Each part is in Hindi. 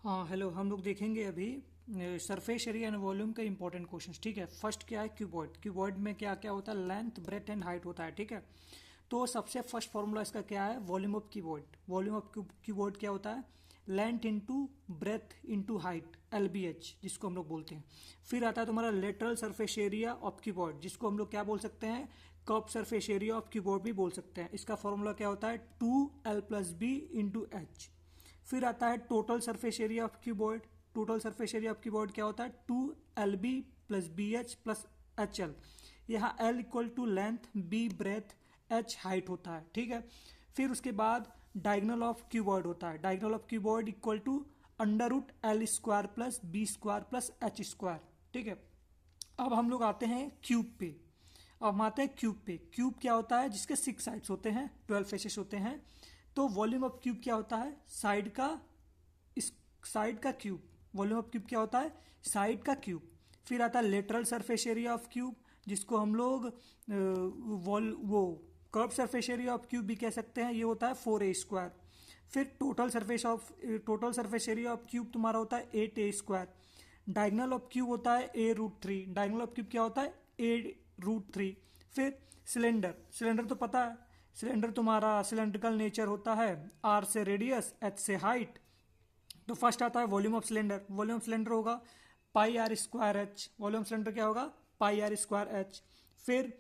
हाँ हेलो, हम लोग देखेंगे अभी सरफेस एरिया एंड वॉल्यूम के इंपॉर्टेंट क्वेश्चंस। ठीक है, फर्स्ट क्या है? क्यूबॉइड। क्यूबॉइड में क्या क्या होता है? लेंथ, ब्रेथ एंड हाइट होता है। ठीक है, तो सबसे फर्स्ट फॉर्मूला इसका क्या है? Volume of cuboid. Volume of cuboid क्या होता है? Length into breadth into height, LBH जिसको हम लोग बोलते हैं। फिर आता है तुम्हारा lateral surface area of cuboid, जिसको हम लोग क्या बोल सकते हैं? Curve surface area of cuboid भी बोल सकते हैं। इसका फॉर्मूला क्या होता है? 2L+B into H। फिर आता है total surface area of cuboid. Total surface area of cuboid क्या होता है? 2LB+BH+HL। यहाँ L equal to length, B breadth, H height होता है। ठीक है, फिर उसके बाद डायगोनल ऑफ क्यूबॉइड होता है। Diagonal of cuboid equal to √L² + B² + H²। ठीक है, अब हम लोग आते हैं क्यूब पे। अब हम आते हैं क्यूब पे। क्यूब क्या होता है? जिसके 6 साइड्स होते हैं, 12 फेसेस होते हैं। तो वॉल्यूम ऑफ क्यूब क्या होता है? साइड का, इस साइड का क्यूब। वॉल्यूम ऑफ क्यूब क्या होता है? साइड का क्यूब। फिर आता है lateral surface area of cube, जिसको हम लोग वॉल वो curve surface area of cube भी कह सकते हैं। ये होता है 4A²। फिर total surface area of cube तुम्हारा होता है 8A²। डायगोनल ऑफ क्यूब होता है A√3। डायगोनल ऑफ क्यूब क्या होता है? A√3। फिर सिलेंडर। सिलेंडर तो पता है, सिलेंडर तुम्हारा सिलेंड्रिकल नेचर होता है। R से रेडियस, H से हाइट। तो फर्स्ट आता है volume of cylinder. Volume of cylinder होगा πr²H। वॉल्यूम सिलेंडर क्या होगा? πr²H। फिर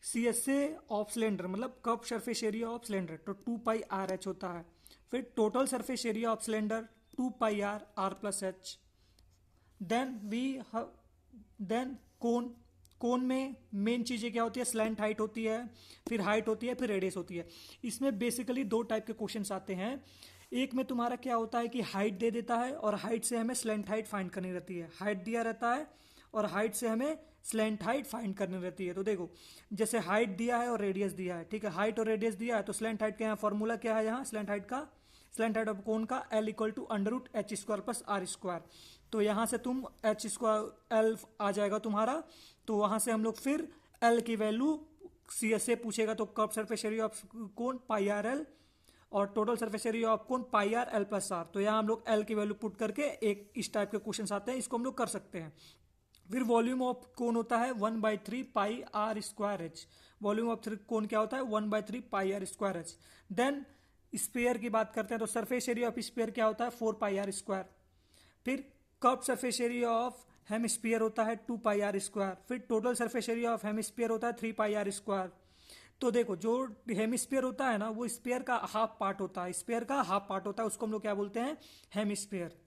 CSA ऑफ सिलेंडर मतलब curve surface area of cylinder, तो 2πRH होता है। फिर total surface area of cylinder 2πR+H। Then cone. Cone में मेन चीजें क्या होती है? स्लैंट हाइट होती है, फिर हाइट होती है, फिर रेडियस होती है। इसमें बेसिकली दो टाइप के क्वेश्चंस आते हैं। एक में तुम्हारा क्या होता है कि हाइट दे देता है और हाइट से हमें स्लैंट हाइट फाइंड करनी रहती है। हाइट दिया रहता है और हाइट से हमें स्लैंट हाइट फाइंड करनी रहती है। तो देखो, जैसे हाइट दिया है और रेडियस दिया है। ठीक है, हाइट और रेडियस दिया है, तो स्लैंट हाइट का यहाँ फॉर्मूला क्या है? यहाँ स्लैंट हाइट का, स्लैंट हाइट ऑफ कोन का L equal to √H² + R²। तो यहां से तुम L आ जाएगा तुम्हारा। तो वहां से हम लोग फिर L की वैल्यू, CSA पूछेगा तो curve surface area of cone πRL और total surface area of cone πR+R। तो यहाँ हम लोग L की वैल्यू पुट करके एक इस टाइप के क्वेश्चन आते हैं, इसको हम लोग कर सकते हैं। फिर वॉल्यूम ऑफ कोन होता है 1/3πr²H। वॉल्यूम ऑफ कोन क्या होता है? 1/3πr²H। देन स्पेयर की बात करते हैं तो सरफेस एरिया ऑफ स्पेयर क्या होता है? 4πr²। फिर curve surface area of hemisphere होता है 2πr²। फिर total surface area of hemisphere होता है 3πr²। तो देखो, जो हेमिस्फीयर होता है ना, वो स्पेयर का हाफ पार्ट होता है। स्पेयर का हाफ पार्ट होता है, उसको हम लोग क्या बोलते हैं? हेमिस्फीयर।